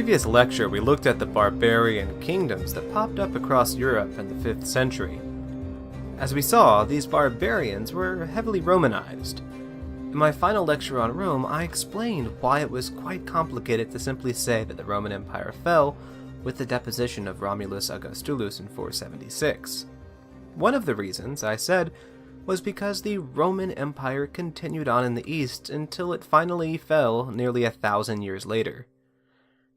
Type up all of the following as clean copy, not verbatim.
previous lecture, we looked at the Barbarian Kingdoms that popped up across Europe in the 5th century. As we saw, these barbarians were heavily Romanized. In my final lecture on Rome, I explained why it was quite complicated to simply say that the Roman Empire fell with the deposition of Romulus Augustulus in 476. One of the reasons, I said, was because the Roman Empire continued on in the East until it finally fell nearly 1,000 years later.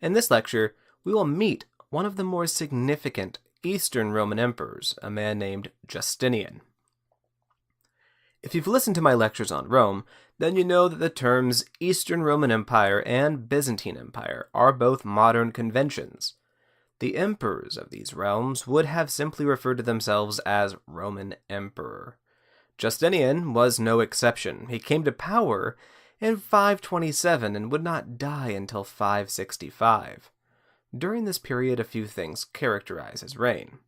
In this lecture, we will meet one of the more significant Eastern Roman emperors, a man named Justinian. If you've listened to my lectures on Rome, then you know that the terms Eastern Roman Empire and Byzantine Empire are both modern conventions. The emperors of these realms would have simply referred to themselves as Roman Emperor. Justinian was no exception. He came to power in 527 and would not die until 565. During this period, a few things characterize his reign.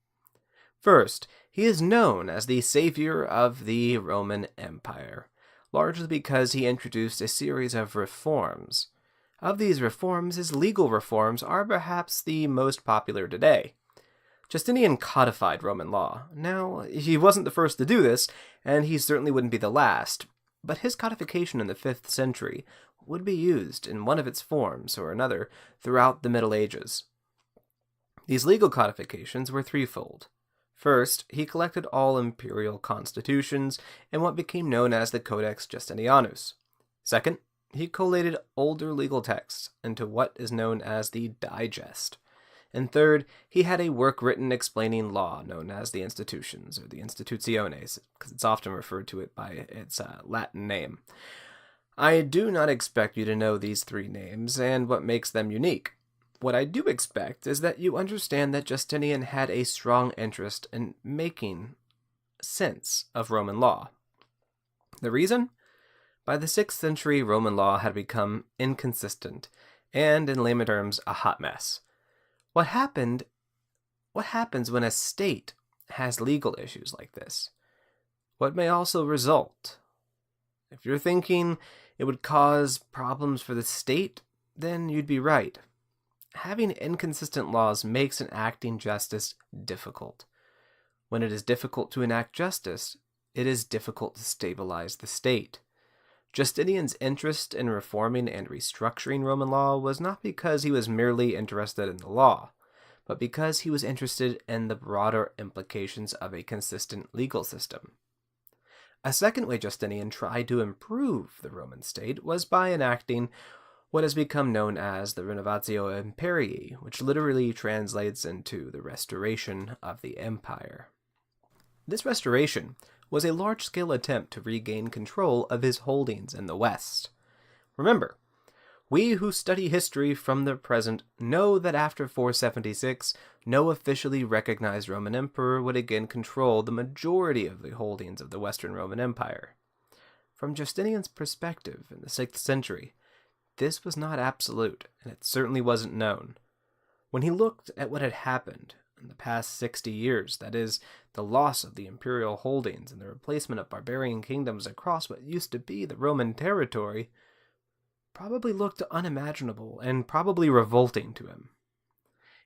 First, he is known as the savior of the Roman Empire, largely because he introduced a series of reforms. Of these reforms, his legal reforms are perhaps the most popular today. Justinian codified Roman law. Now, he wasn't the first to do this, and he certainly wouldn't be the last, but his codification in the 5th century would be used in one of its forms or another throughout the Middle Ages. These legal codifications were threefold. First, he collected all imperial constitutions in what became known as the Codex Justinianus. Second, he collated older legal texts into what is known as the Digest. And third, he had a work written explaining law known as the Institutions, or the Institutiones, because it's often referred to it by its Latin name. I do not expect you to know these three names and what makes them unique. What I do expect is that you understand that Justinian had a strong interest in making sense of Roman law. The reason? By the 6th century, Roman law had become inconsistent and, in layman terms, a hot mess. What happens when a state has legal issues like this? What may also result? If you're thinking it would cause problems for the state, then you'd be right. Having inconsistent laws makes enacting justice difficult. When it is difficult to enact justice, it is difficult to stabilize the state. Justinian's interest in reforming and restructuring Roman law was not because he was merely interested in the law, but because he was interested in the broader implications of a consistent legal system. A second way Justinian tried to improve the Roman state was by enacting what has become known as the Renovatio Imperii, which literally translates into the restoration of the empire. This restoration was a large-scale attempt to regain control of his holdings in the West. Remember, we who study history from the present know that after 476, no officially recognized Roman emperor would again control the majority of the holdings of the Western Roman Empire. From Justinian's perspective in the 6th century, this was not absolute, and it certainly wasn't known. When he looked at what had happened in the past 60 years, that is, the loss of the imperial holdings and the replacement of barbarian kingdoms across what used to be the Roman territory, probably looked unimaginable and probably revolting to him.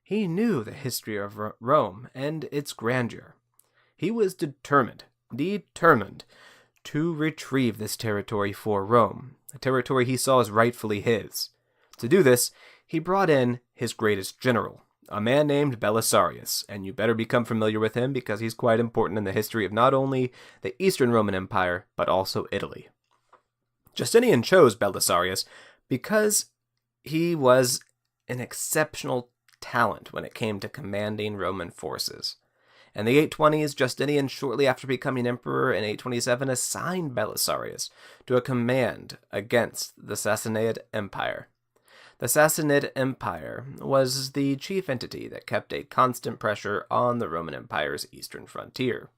He knew the history of Rome and its grandeur. He was determined to retrieve this territory for Rome, a territory he saw as rightfully his. To do this, he brought in his greatest general, a man named Belisarius, and you better become familiar with him because he's quite important in the history of not only the Eastern Roman Empire, but also Italy. Justinian chose Belisarius because he was an exceptional talent when it came to commanding Roman forces. In the 820s, Justinian, shortly after becoming emperor in 827, assigned Belisarius to a command against the Sassanid Empire. The Sassanid Empire was the chief entity that kept a constant pressure on the Roman Empire's eastern frontier.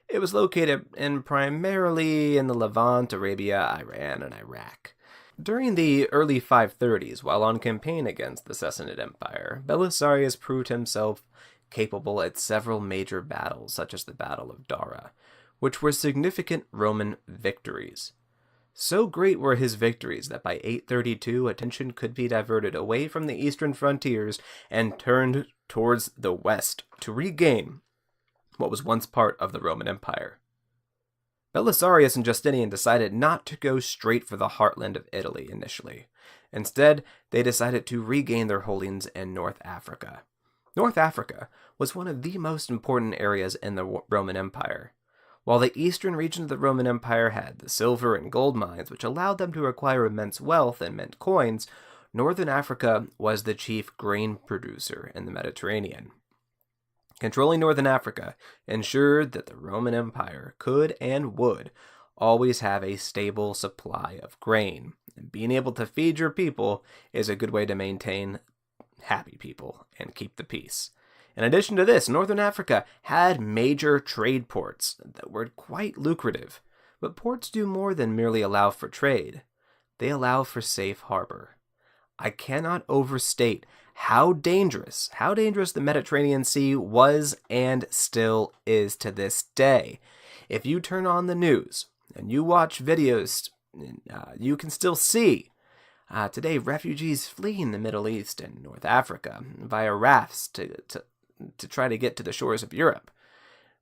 It was located primarily in the Levant, Arabia, Iran, and Iraq. During the early 530s, while on campaign against the Sassanid Empire, Belisarius proved himself capable at several major battles, such as the Battle of Dara, which were significant Roman victories. So great were his victories that by 832 attention could be diverted away from the eastern frontiers and turned towards the west to regain what was once part of the Roman Empire. Belisarius and Justinian decided not to go straight for the heartland of Italy initially. Instead, they decided to regain their holdings in North Africa. North Africa was one of the most important areas in the Roman Empire. While the eastern region of the Roman Empire had the silver and gold mines, which allowed them to acquire immense wealth and mint coins, northern Africa was the chief grain producer in the Mediterranean. Controlling northern Africa ensured that the Roman Empire could and would always have a stable supply of grain. And being able to feed your people is a good way to maintain happy people and keep the peace. In addition to this, northern Africa had major trade ports that were quite lucrative. But ports do more than merely allow for trade. They allow for safe harbor. I cannot overstate how dangerous the Mediterranean Sea was and still is to this day. If you turn on the news and you watch videos, you can still see today refugees fleeing the Middle East and North Africa via rafts to try to get to the shores of Europe.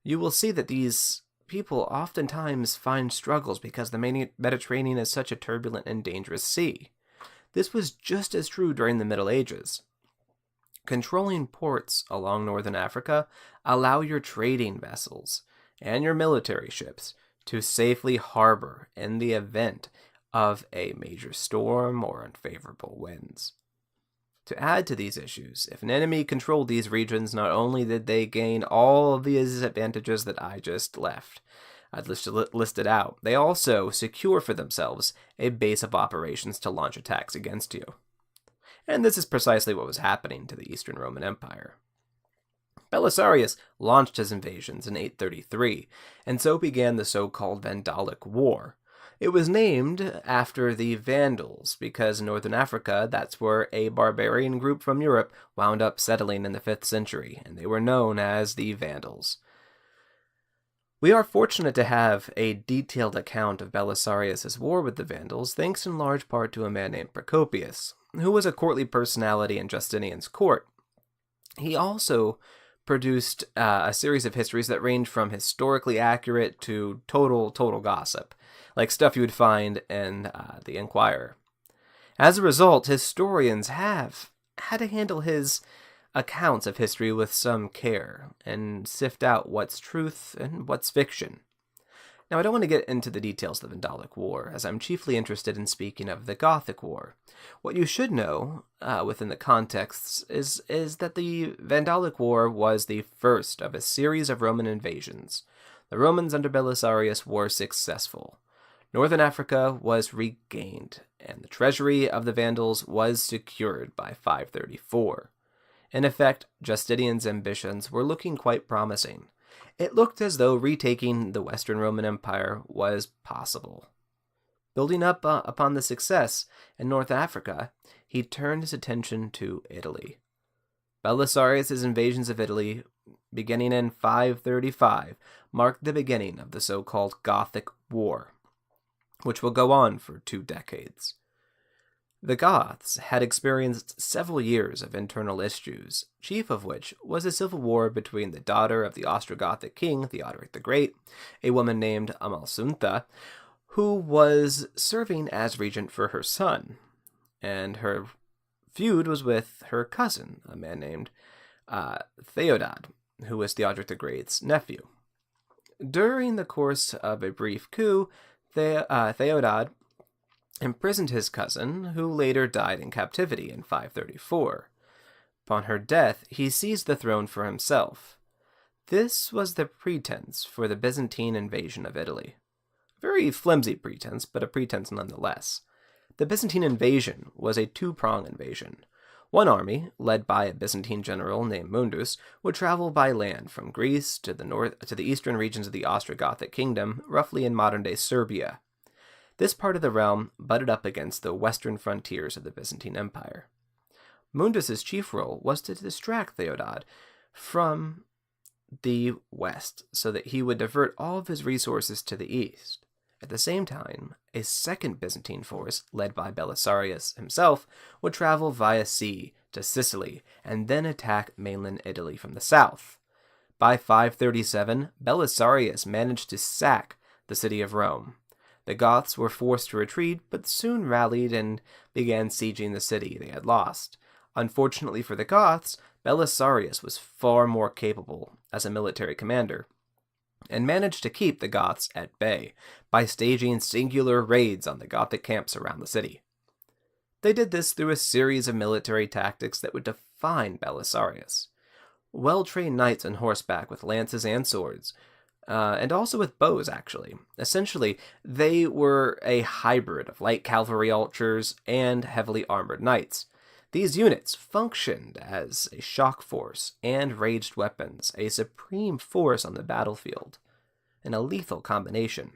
You will see that these people oftentimes find struggles because the Mediterranean is such a turbulent and dangerous sea. This was just as true during the Middle Ages. Controlling ports along northern Africa allow your trading vessels and your military ships to safely harbor in the event of a major storm or unfavorable winds. To add to these issues, if an enemy controlled these regions, not only did they gain all of these advantages that I just listed out, they also secure for themselves a base of operations to launch attacks against you. And this is precisely what was happening to the Eastern Roman Empire. Belisarius launched his invasions in 833, and so began the so-called Vandalic War. It was named after the Vandals, because in northern Africa, that's where a barbarian group from Europe wound up settling in the 5th century, and they were known as the Vandals. We are fortunate to have a detailed account of Belisarius' war with the Vandals, thanks in large part to a man named Procopius, who was a courtly personality in Justinian's court. He also produced a series of histories that range from historically accurate to total gossip, like stuff you would find in the Inquirer. As a result, historians have had to handle his accounts of history with some care and sift out what's truth and what's fiction. Now, I don't want to get into the details of the Vandalic War, as I'm chiefly interested in speaking of the Gothic War. What you should know within the contexts is that the Vandalic War was the first of a series of Roman invasions. The Romans under Belisarius were successful. Northern Africa was regained, and the treasury of the Vandals was secured by 534. In effect, Justinian's ambitions were looking quite promising. It looked as though retaking the Western Roman Empire was possible. Building up upon the success in North Africa, he turned his attention to Italy. Belisarius' invasions of Italy, beginning in 535, marked the beginning of the so-called Gothic War, which will go on for 2 decades. The Goths had experienced several years of internal issues, chief of which was a civil war between the daughter of the Ostrogothic king, Theodoric the Great, a woman named Amalsuntha, who was serving as regent for her son, and her feud was with her cousin, a man named Theodad, who was Theodoric the Great's nephew. During the course of a brief coup, Theodad imprisoned his cousin, who later died in captivity in 534. Upon her death, he seized the throne for himself. This was the pretense for the Byzantine invasion of Italy. A very flimsy pretense, but a pretense nonetheless. The Byzantine invasion was a 2-pronged invasion. One army, led by a Byzantine general named Mundus, would travel by land from Greece to the eastern regions of the Ostrogothic kingdom, roughly in modern-day Serbia. This part of the realm butted up against the western frontiers of the Byzantine Empire. Mundus's chief role was to distract Theodad from the west, so that he would divert all of his resources to the east. At the same time, a second Byzantine force, led by Belisarius himself, would travel via sea to Sicily and then attack mainland Italy from the south. By 537, Belisarius managed to sack the city of Rome. The Goths were forced to retreat, but soon rallied and began sieging the city they had lost. Unfortunately for the Goths, Belisarius was far more capable as a military commander, and managed to keep the Goths at bay by staging singular raids on the Gothic camps around the city. They did this through a series of military tactics that would define Belisarius. Well-trained knights on horseback with lances and swords, and also with bows, actually. Essentially, they were a hybrid of light cavalry archers and heavily armored knights. These units functioned as a shock force and ranged weapons, a supreme force on the battlefield, and a lethal combination.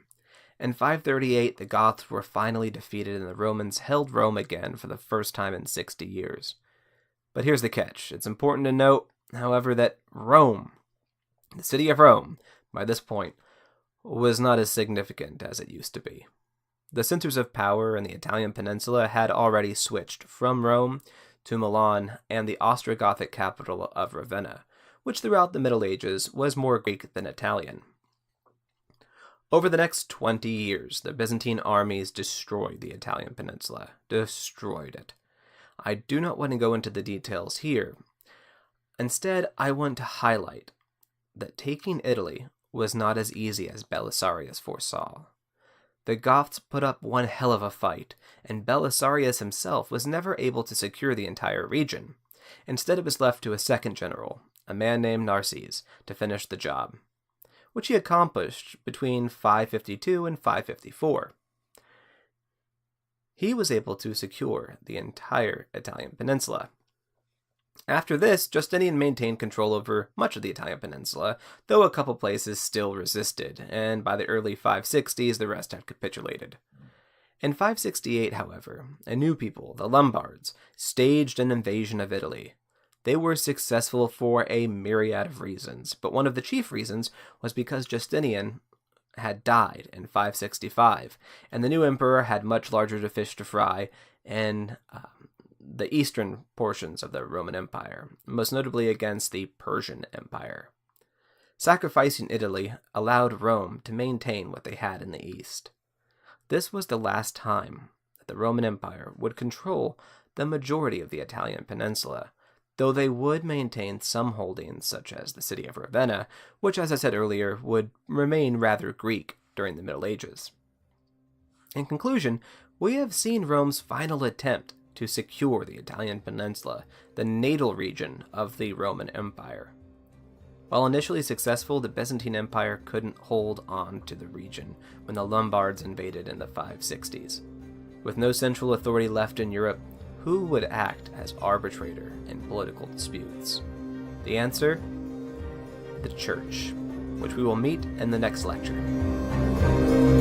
In 538, the Goths were finally defeated and the Romans held Rome again for the first time in 60 years. But here's the catch. It's important to note, however, that Rome, the city of Rome, by this point, was not as significant as it used to be. The centers of power in the Italian peninsula had already switched from Rome to Milan and the Ostrogothic capital of Ravenna, which throughout the Middle Ages was more Greek than Italian. Over the next 20 years, the Byzantine armies destroyed the Italian peninsula. Destroyed it. I do not want to go into the details here. Instead, I want to highlight that taking Italy was not as easy as Belisarius foresaw. The Goths put up one hell of a fight, and Belisarius himself was never able to secure the entire region. Instead, it was left to a second general, a man named Narses, to finish the job, which he accomplished between 552 and 554. He was able to secure the entire Italian peninsula. After this, Justinian maintained control over much of the Italian peninsula, though a couple places still resisted, and by the early 560s the rest had capitulated. In 568, however, a new people, the Lombards, staged an invasion of Italy. They were successful for a myriad of reasons, but one of the chief reasons was because Justinian had died in 565, and the new emperor had much larger fish to fry in the eastern portions of the Roman Empire, most notably against the Persian Empire. Sacrificing Italy allowed Rome to maintain what they had in the east. This was the last time that the Roman Empire would control the majority of the Italian peninsula, though they would maintain some holdings such as the city of Ravenna, which, as I said earlier, would remain rather Greek during the Middle Ages. In conclusion, we have seen Rome's final attempt to secure the Italian peninsula, the natal region of the Roman Empire. While initially successful, the Byzantine Empire couldn't hold on to the region when the Lombards invaded in the 560s. With no central authority left in Europe, who would act as arbitrator in political disputes? The answer? The Church, which we will meet in the next lecture.